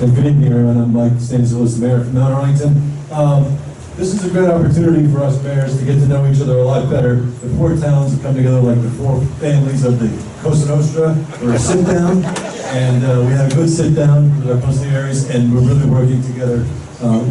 Good evening, everyone. I'm Mike Stanislas, the mayor from Mount Arlington. This is a great opportunity for us mayors to get to know each other a lot better. The four towns have come together like the four families of the Cosa Nostra for a sit-down, and we had a good sit-down with our functionaries, and we're really working together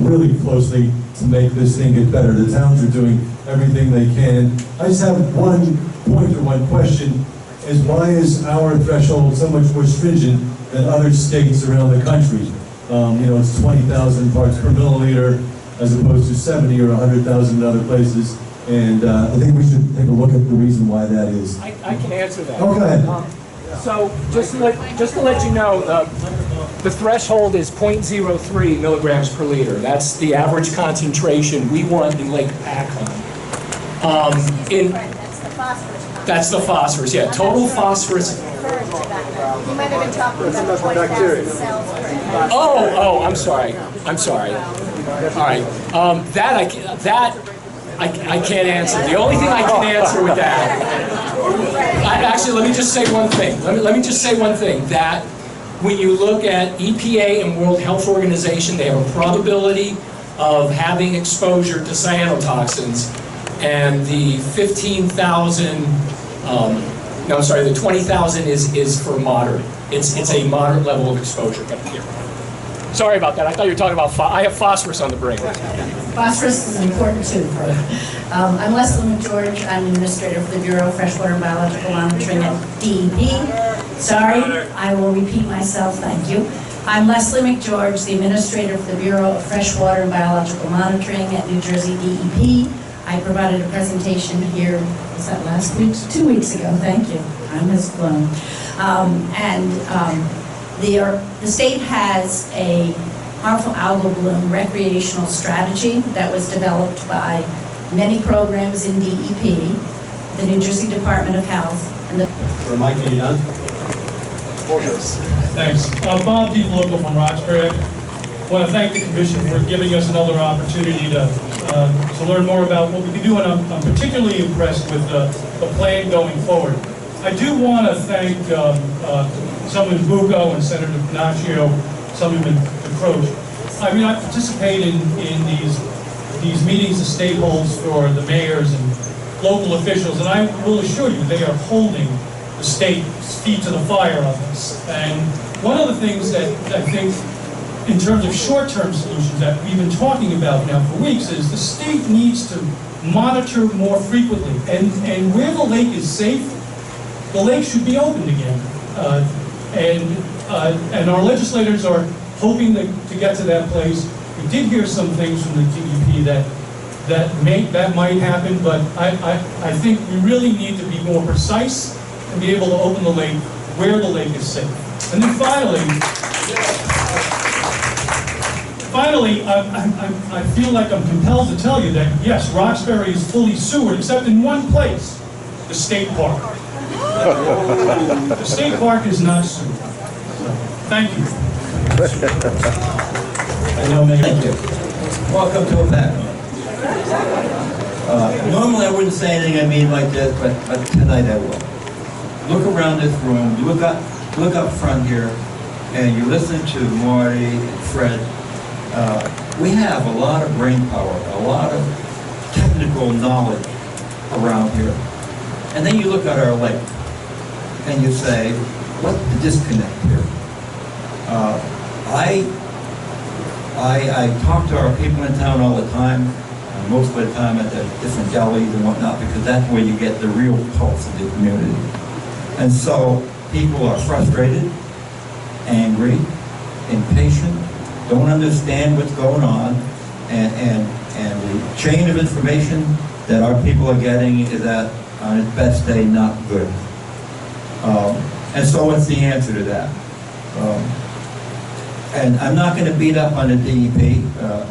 really closely to make this thing get better. The towns are doing everything they can. I just have one point or one question, is why is our threshold so much more stringent than other states around the country? You know, it's 20,000 parts per milliliter as opposed to 70 or 100,000 in other places. And I think we should take a look at the reason why that is. I can answer that. Oh, go ahead. So just to let you know, the threshold is 0.03 milligrams per liter. That's the average concentration we want in Lake Hopatcong. That's the phosphorus, yeah. Total phosphorus. You might have been talking about 20,000 cells per day. Oh, I'm sorry. All right. I can't answer. The only thing I can answer with that. Actually, let me just say one thing. Let me just say one thing. That when you look at EPA and World Health Organization, they have a probability of having exposure to cyanotoxins, and the 15,000. No, I'm sorry. The 20,000 is for moderate. It's a moderate level of exposure. Sorry about that. I thought you were talking about. I have phosphorus on the brain. Phosphorus is important too. I'm Leslie McGeorge. I'm administrator for the Bureau of Freshwater and Biological Monitoring at DEP. Sorry, I will repeat myself. Thank you. I'm Leslie McGeorge, the administrator for the Bureau of Freshwater and Biological Monitoring at New Jersey DEP. I provided a presentation here, was that last week? 2 weeks ago, thank you. Time has flown. The state has a harmful algal bloom recreational strategy that was developed by many programs in DEP, the New Jersey Department of Health, and the... Mike, are you done? Thanks. Bob DeFilippo from Roxbury. I want to thank the Commission for giving us another opportunity to learn more about what we can do, and I'm particularly impressed with the plan going forward. I do want to thank Councilman Bucco and Senator Panaccio, Councilman DeCroce. I mean, I participate in these meetings the state holds for the mayors and local officials, and I will assure you they are holding the state's feet to the fire on this. And one of the things that I think, in terms of short-term solutions that we've been talking about now for weeks, is the state needs to monitor more frequently. And where the lake is safe, the lake should be opened again. And our legislators are hoping to get to that place. We did hear some things from the DEP that might happen, but I think we really need to be more precise and be able to open the lake where the lake is safe. And then finally, I feel like I'm compelled to tell you that, yes, Roxbury is fully sewered, except in one place, the state park. The state park is not sewered. Thank you. Thank you. Welcome to Hopatcong. Normally I wouldn't say anything I mean like this, but tonight I will. Look around this room, look up front here, and you listen to Marty and Fred. We have a lot of brain power, a lot of technical knowledge around here. And then you look at our lake, and you say, what's the disconnect here? I talk to our people in town all the time, most of the time at the different delis and whatnot, because that's where you get the real pulse of the community. And so people are frustrated, angry, impatient, don't understand what's going on, and the chain of information that our people are getting is at, on its best day, not good. And so what's the answer to that? And I'm not going to beat up on the DEP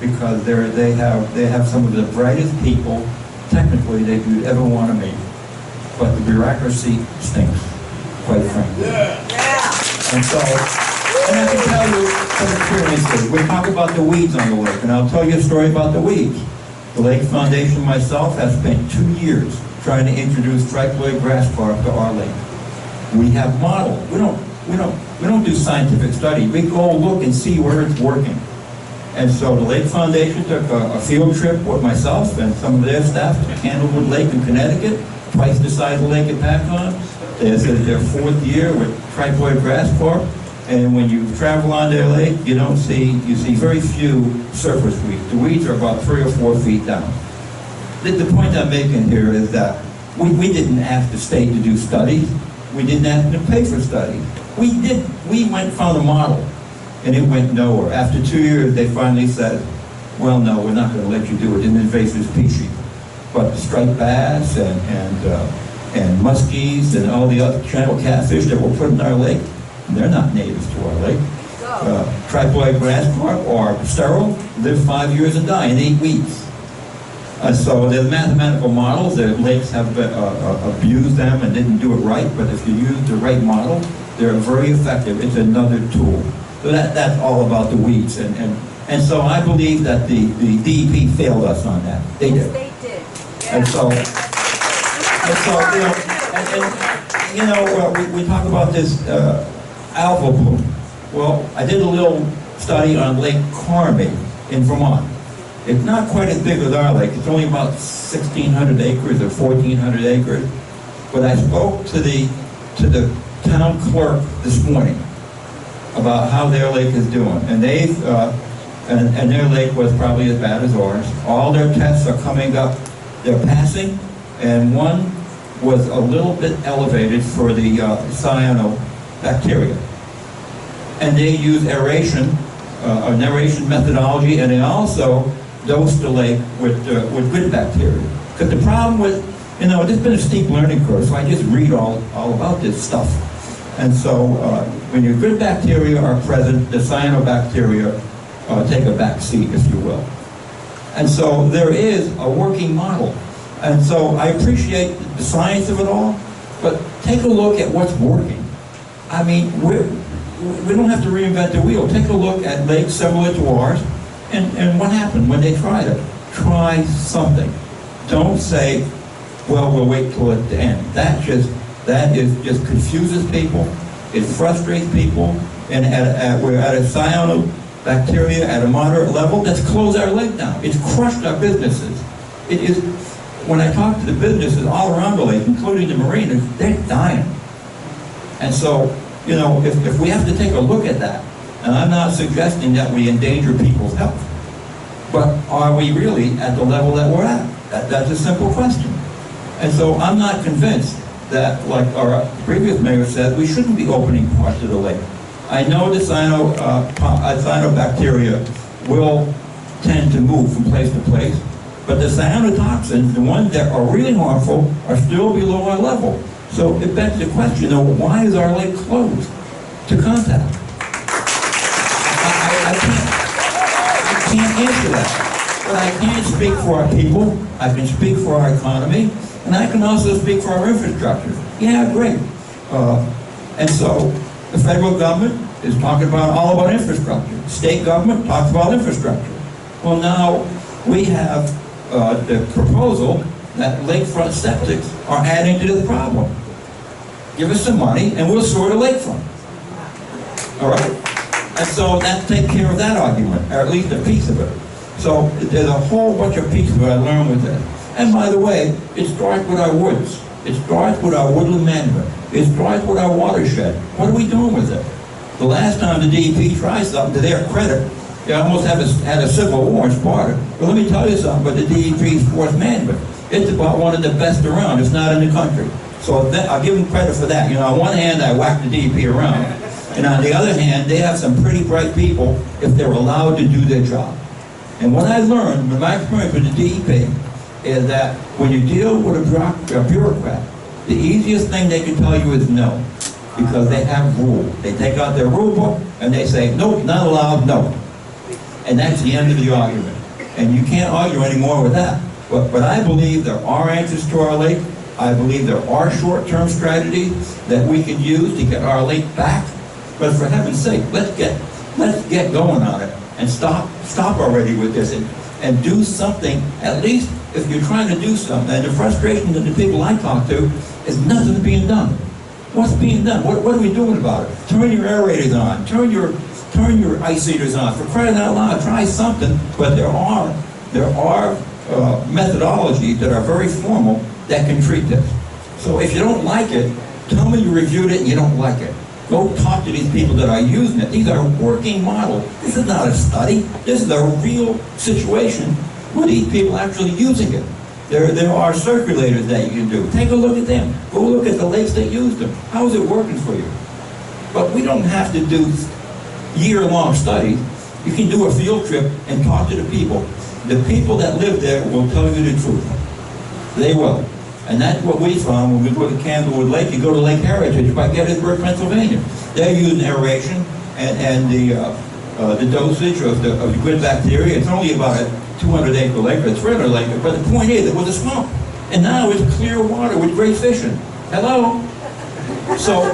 because they have some of the brightest people, technically, that you'd ever want to meet. But the bureaucracy stinks, quite frankly. And so, and I can tell you from experience, we talk about the weeds on the lake, and I'll tell you a story about the weeds. The Lake Foundation myself has spent 2 years trying to introduce tricholoid grass carp to our lake. We have modeled. We we don't do scientific study. We go look and see where it's working. And so the Lake Foundation took a field trip with myself and some of their staff to Candlewood Lake in Connecticut, twice the size of Lake Hopatcong. This is their 4th year with triploid grass carp. And when you travel on their lake, you see very few surface weeds. The weeds are about 3 or 4 feet down. The point I'm making here is that we didn't ask the state to do studies. We didn't ask them to pay for studies. We went and found a model, and it went nowhere. After 2 years, they finally said, well, no, we're not going to let you do it. It's an invasive species. But striped bass and muskies and all the other channel catfish that were put in our lake, they're not natives to our lake. Triploid grass carp are sterile, live 5 years and die in 8 weeks. So there's mathematical models. The lakes have abused them and didn't do it right, but if you use the right model, they're very effective. It's another tool. So that's all about the weeds. And so I believe that the DEP failed us on that. They did. They did. And so we talk about this alpha bloom. Well, I did a little study on Lake Carmi in Vermont. It's not quite as big as our lake. It's only about 1,600 acres or 1,400 acres. But I spoke to the town clerk this morning about how their lake is doing, and and their lake was probably as bad as ours. All their tests are coming up. They're passing, and one was a little bit elevated for the cyanobacteria. And they use aeration, an aeration methodology, and they also dose the lake with good bacteria. Because the problem with, this has been a steep learning curve, so I just read all about this stuff. And so when your good bacteria are present, the cyanobacteria take a back seat, if you will. And so there is a working model. And so I appreciate the science of it all, but take a look at what's working. I mean, we don't have to reinvent the wheel. Take a look at lakes similar to ours, and what happened when they tried it. Try something. Don't say, well, we'll wait till it's the end. That just confuses people. It frustrates people. And we're at a cyanobacteria at a moderate level. That's closed our lake down. It's crushed our businesses. It is. When I talk to the businesses all around the lake, including the marinas, they're dying. And so, if we have to take a look at that, and I'm not suggesting that we endanger people's health, but are we really at the level that we're at? That's a simple question. And so I'm not convinced that, like our previous mayor said, we shouldn't be opening parts of the lake. I know the cyanobacteria will tend to move from place to place, but the cyanotoxins, the ones that are really harmful, are still below our level. So it begs the question, why is our lake closed to contact? I can't answer that. But I can speak for our people, I can speak for our economy, and I can also speak for our infrastructure. Yeah, great. And so the federal government is talking all about infrastructure. State government talks about infrastructure. Well, now we have the proposal that lakefront septics are adding to the problem. Give us some money and we'll sort a lakefront. All right? And so that takes care of that argument, or at least a piece of it. So there's a whole bunch of pieces that I learned with that. And by the way, it starts with our woods. It starts with our woodland management. It starts with our watershed. What are we doing with it? The last time the DEP tried something, to their credit, they almost had a civil war in Sparta. But let me tell you something about the DEP's forest management. It's about one of the best around. It's not in the country. So I'll give them credit for that. On one hand, I whack the DEP around. And on the other hand, they have some pretty bright people if they're allowed to do their job. And what I learned with my experience with the DEP is that when you deal with a bureaucrat, the easiest thing they can tell you is no, because they have rules. They take out their rule book and they say, nope, not allowed, no. And that's the end of the argument. And you can't argue anymore with that. But I believe there are answers to our lake. I believe there are short-term strategies that we can use to get our lake back. But for heaven's sake, let's get going on it and stop already with this and do something. At least if you're trying to do something, and the frustration of the people I talk to is nothing's being done. What's being done? What are we doing about it? Turn your aerators on. Turn your ice heaters on. For crying out loud, try something. But there are methodologies that are very formal that can treat this. So if you don't like it, tell me you reviewed it and you don't like it. Go talk to these people that are using it. These are working models. This is not a study. This is a real situation where these people are actually using it. There are circulators that you can do. Take a look at them. Go look at the lakes that use them. How is it working for you? But we don't have to do year-long studies. You can do a field trip and talk to the people. The people that live there will tell you the truth. They will. And that's what we found when we go to Candlewood Lake. You go to Lake Heritage by Gettysburg, Pennsylvania. They're using aeration and the dosage of the good bacteria. It's only about a 200-acre lake, or 300-acre, but the point is, it was a swamp. And now it's clear water with great fishing. Hello? So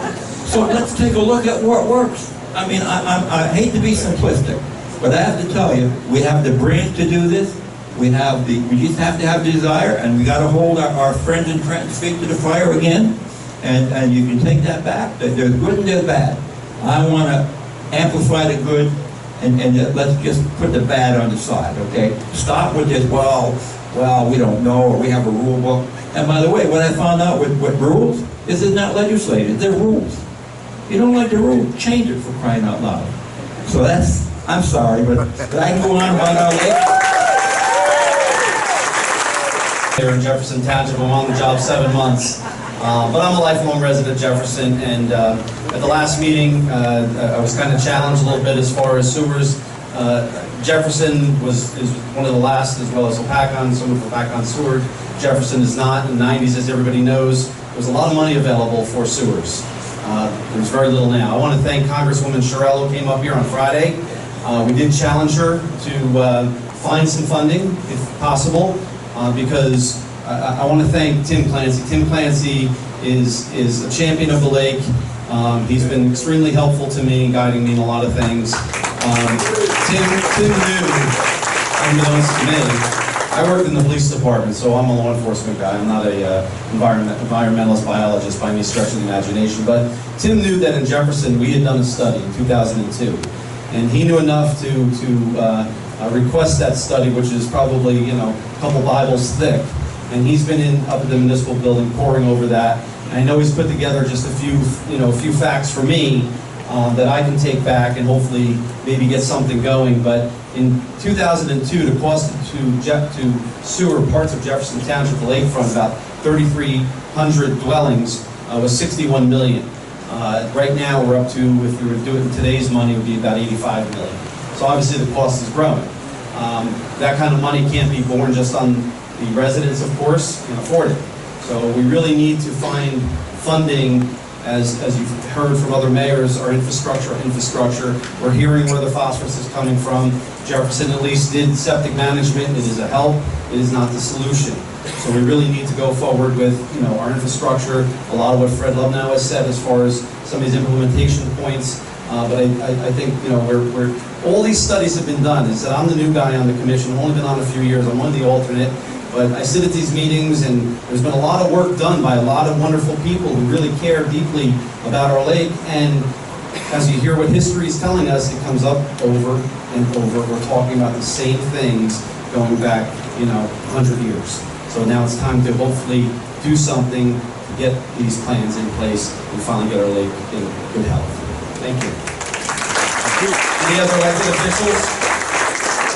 let's take a look at what works. I mean, I hate to be simplistic, but I have to tell you, we have the brains to do this. We just have to have the desire, and we got to hold our friends and Trenton's feet to the fire again. And you can take that back. There's good and there's bad. I want to amplify the good, and let's just put the bad on the side, okay? Stop with this, well, we don't know, or we have a rule book. And by the way, what I found out with rules is it's not legislated, they're rules. You don't like the rule, change it, for crying out loud. So that's, I'm sorry, but I can go on about our lake. Here in Jefferson Township, I'm on the job 7 months, but I'm a lifelong resident of Jefferson, and at the last meeting, I was kind of challenged a little bit as far as sewers. Jefferson is one of the last, as well as Hopatcong, some of Hopatcong sewer. Jefferson is not. In the 90s, as everybody knows, there was a lot of money available for sewers. There's very little now. I want to thank Congresswoman Sherrill, who came up here on Friday. We did challenge her to find some funding, if possible. Because I want to thank Tim Clancy. Tim Clancy is a champion of the lake. He's been extremely helpful to me, guiding me in a lot of things. Tim knew, unbeknownst to me, I worked in the police department, so I'm a law enforcement guy. I'm not a environmentalist biologist by any stretch of the imagination. But Tim knew that in Jefferson we had done a study in 2002, and he knew enough to request that study, which is probably, a couple Bibles thick. And he's been up at the municipal building poring over that. And I know he's put together just a few facts for me that I can take back and hopefully maybe get something going. But in 2002, the cost to sewer parts of Jefferson Township, the lakefront, about 3,300 dwellings, was $61 million. Right now, we're up to, if we were to do it in today's money, it would be about $85 million. So obviously the cost is growing. That kind of money can't be borne just on the residents, of course, can afford it. So we really need to find funding, as you've heard from other mayors, our infrastructure. We're hearing where the phosphorus is coming from. Jefferson at least did septic management. It is a help. It is not the solution. So we really need to go forward with our infrastructure. A lot of what Fred Lubnow has said as far as some of these implementation points. But I think, all these studies have been done. Is that I'm the new guy on the commission. I've only been on a few years. I'm one of the alternate. But I sit at these meetings, and there's been a lot of work done by a lot of wonderful people who really care deeply about our lake. And as you hear what history is telling us, it comes up over and over. We're talking about the same things going back, 100 years. So now it's time to hopefully do something to get these plans in place and finally get our lake in good health. Thank you. Any other elected officials?